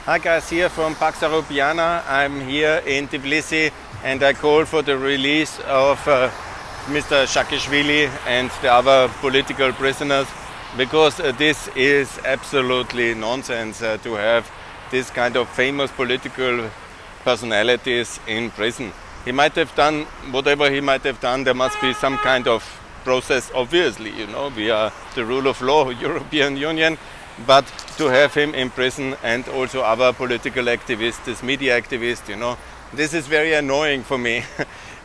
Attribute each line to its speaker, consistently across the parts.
Speaker 1: Hi guys, here from Pax Europiana. I'm here in Tbilisi and I call for the release of Mr. Saakashvili and the other political prisoners, because this is absolutely nonsense to have this kind of famous political personalities in prison. He might have done whatever he might have done. There must be some kind of process, obviously, we are the rule of law, European Union. But to have him in prison and also other political activists, this media activists, this is very annoying for me.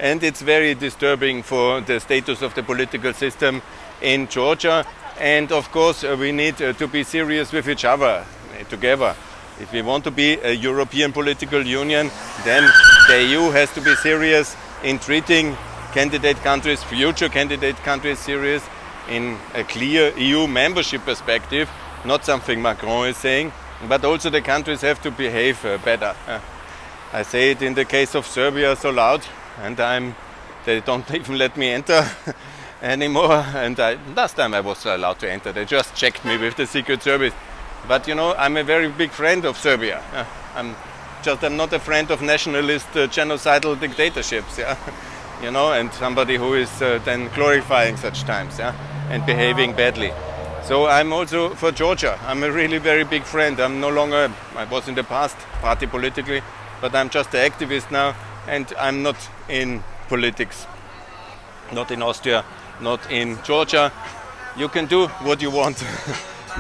Speaker 1: And it's very disturbing for the status of the political system in Georgia. And of course, we need to be serious with each other together. If we want to be a European political union, then the EU has to be serious in treating candidate countries, future candidate countries, serious in a clear EU membership perspective. Not something Macron is saying, but also the countries have to behave better. I say it in the case of Serbia so loud, and they don't even let me enter anymore. And last time I was allowed to enter, they just checked me with the Secret Service. But I'm a very big friend of Serbia. I'm not a friend of nationalist genocidal dictatorships, and somebody who is then glorifying such times, and behaving badly. So I'm also for Georgia. I'm a really very big friend. I'm no longer, I was in the past party politically, but I'm just an activist now, and I'm not in politics. Not in Austria, not in Georgia. You can do what you want.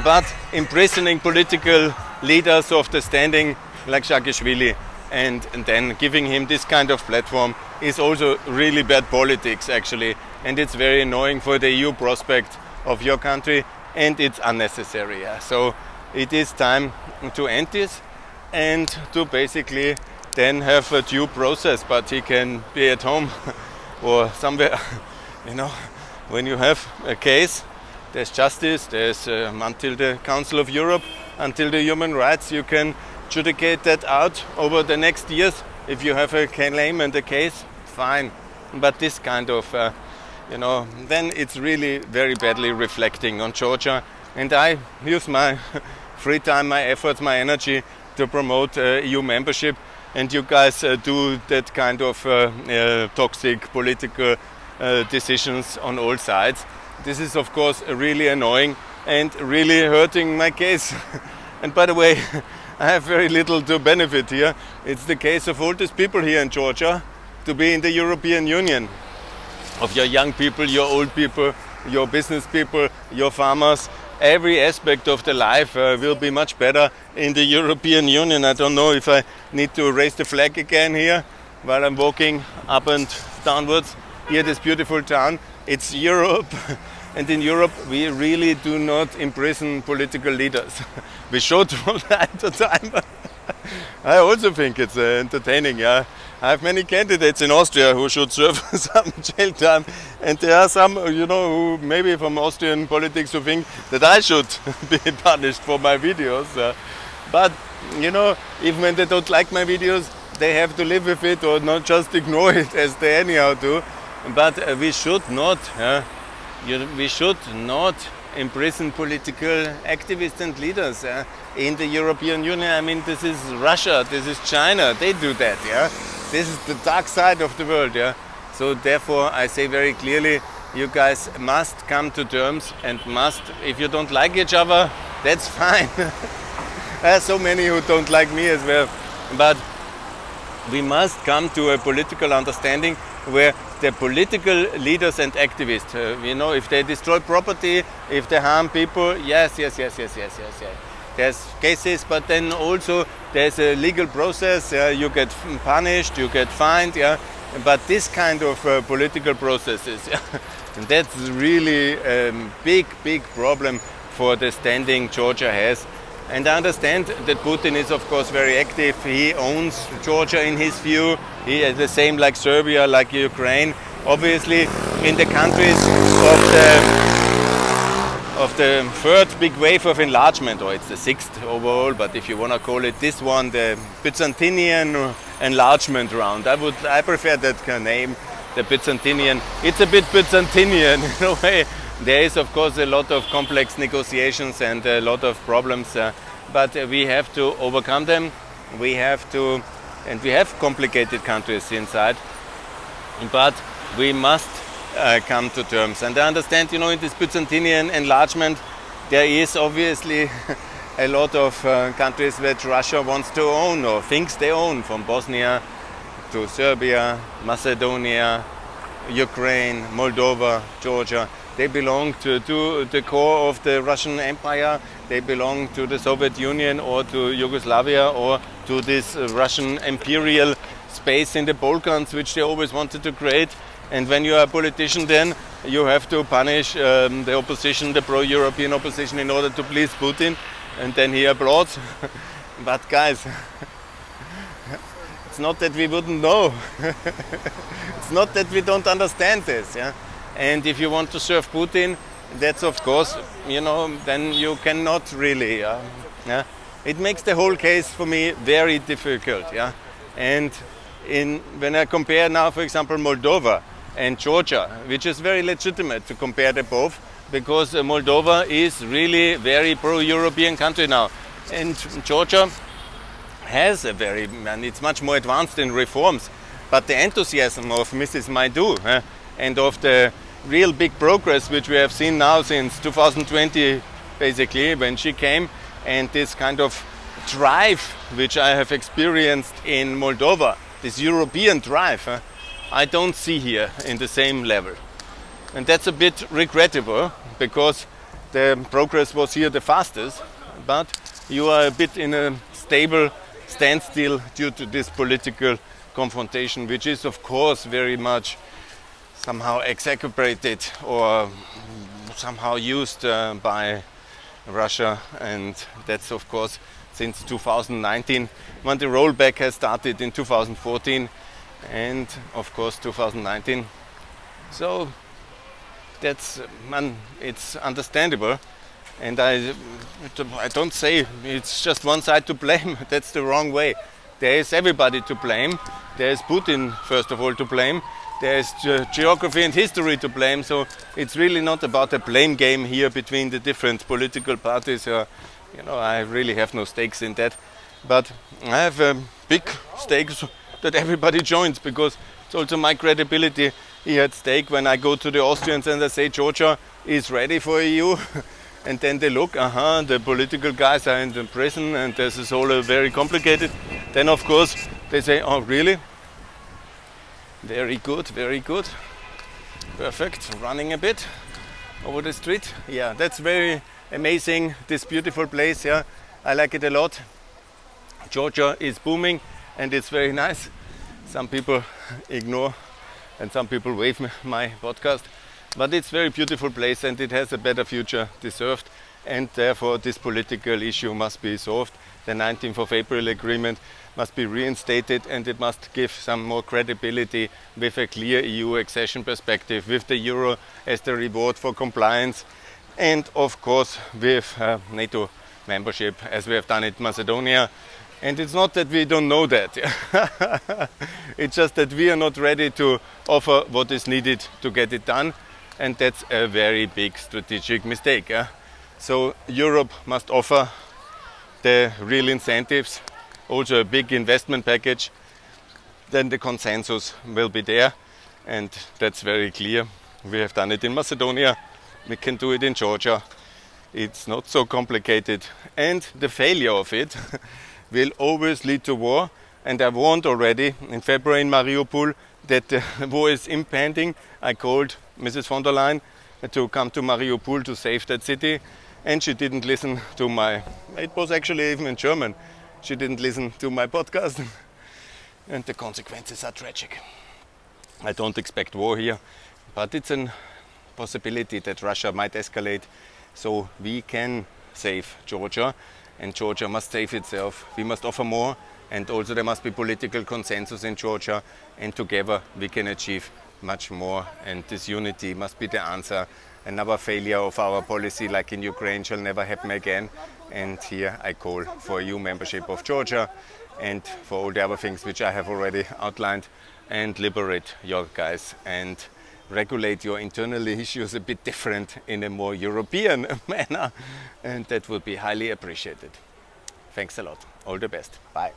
Speaker 1: But imprisoning political leaders of the standing like Saakashvili and then giving him this kind of platform is also really bad politics, actually. And it's very annoying for the EU prospect of your country. And it's unnecessary. So it is time to end this and to basically then have a due process, but he can be at home or somewhere. When you have a case, there's justice, there's until the Council of Europe, until the human rights, you can adjudicate that out over the next years. If you have a claim and a case, fine. But this kind of then it's really very badly reflecting on Georgia. And I use my free time, my efforts, my energy to promote EU membership. And you guys do that kind of toxic political decisions on all sides. This is, of course, really annoying and really hurting my case. And by the way, I have very little to benefit here. It's the case of all these people here in Georgia to be in the European Union. Of your young people, your old people, your business people, your farmers. Every aspect of the life will be much better in the European Union. I don't know if I need to raise the flag again here while I'm walking up and downwards. Here, this beautiful town. It's Europe. And in Europe, we really do not imprison political leaders. We should from time to time. I also think it's entertaining, I have many candidates in Austria who should serve some jail time, and there are some, who maybe from Austrian politics who think that I should be punished for my videos. But, even when they don't like my videos, they have to live with it or not just ignore it as they anyhow do. But we should not, imprison political activists and leaders in the European Union. I mean, this is Russia, this is China, they do that, This is the dark side of the world, So therefore, I say very clearly, you guys must come to terms and if you don't like each other, that's fine. There are so many who don't like me as well. But we must come to a political understanding where the political leaders and activists, if they destroy property, if they harm people, yes. There's cases, but then also there's a legal process. You get punished, you get fined. But this kind of political processes, and that's really a big problem for the standing Georgia has. And I understand that Putin is, of course, very active. He owns Georgia in his view. He is the same like Serbia, like Ukraine. Obviously, in the countries of the third big wave of enlargement, or it's the sixth overall, but if you want to call it this one, the Byzantinian enlargement round. I prefer that name, the Byzantinian. It's a bit Byzantinian in a way. There is, of course, a lot of complex negotiations and a lot of problems but we have to overcome them. We have to, and we have complicated countries inside, but we must come to terms. And I understand, in this Byzantinian enlargement, there is obviously a lot of countries that Russia wants to own or thinks they own, from Bosnia to Serbia, Macedonia, Ukraine, Moldova, Georgia. They belong to the core of the Russian Empire. They belong to the Soviet Union or to Yugoslavia or to this Russian imperial space in the Balkans, which they always wanted to create. And when you are a politician, then you have to punish the opposition, the pro-European opposition, in order to please Putin. And then he applauds. But guys, it's not that we wouldn't know. It's not that we don't understand this. Yeah? And if you want to serve Putin, that's of course, then you cannot really. Yeah? It makes the whole case for me very difficult. Yeah? And when I compare now, for example, Moldova and Georgia, which is very legitimate to compare them both, because Moldova is really very pro-European country now. And Georgia has and it's much more advanced in reforms. But the enthusiasm of Mrs. Maidu and of the real big progress which we have seen now since 2020, basically, when she came, and this kind of drive which I have experienced in Moldova, this European drive, I don't see here in the same level. And that's a bit regrettable, because the progress was here the fastest, but you are a bit in a stable standstill due to this political confrontation, which is of course very much somehow exacerbated or somehow used by Russia. And that's of course since 2019, when the rollback has started in 2014 and of course 2019. So that's it's understandable, and I don't say it's just one side to blame. That's the wrong way. There is everybody to blame. There is Putin first of all to blame. There is geography and history to blame. So it's really not about a blame game here between the different political parties. I really have no stakes in that, but I have a big stakes that everybody joins, because it's also my credibility here at stake when I go to the Austrians and I say Georgia is ready for EU. And then they look, the political guys are in the prison and this is all very complicated. Then of course they say, oh really? Very good, very good. Perfect, running a bit over the street. Yeah, that's very amazing, this beautiful place. Yeah, I like it a lot. Georgia is booming and it's very nice. Some people ignore and some people wave my podcast. But it's a very beautiful place and it has a better future deserved, and therefore this political issue must be solved. The 19th of April agreement must be reinstated, and it must give some more credibility with a clear EU accession perspective, with the euro as the reward for compliance, and of course with NATO membership, as we have done in Macedonia. And it's not that we don't know that. It's just that we are not ready to offer what is needed to get it done. And that's a very big strategic mistake. So Europe must offer the real incentives, also a big investment package. Then the consensus will be there. And that's very clear. We have done it in Macedonia. We can do it in Georgia. It's not so complicated. And the failure of it will always lead to war. And I warned already in February in Mariupol that the war is impending. I called Mrs. von der Leyen to come to Mariupol to save that city, and she didn't listen to it was actually even in German, she didn't listen to my podcast, and the consequences are tragic. I don't expect war here, but it's a possibility that Russia might escalate, so we can save Georgia, and Georgia must save itself. We must offer more, and also there must be political consensus in Georgia, and together we can achieve much more, and this unity must be the answer. Another failure of our policy like in Ukraine shall never happen again, and here I call for EU membership of Georgia and for all the other things which I have already outlined, and liberate your guys and regulate your internal issues a bit different in a more European manner, and that would be highly appreciated. Thanks a lot. All the best. Bye.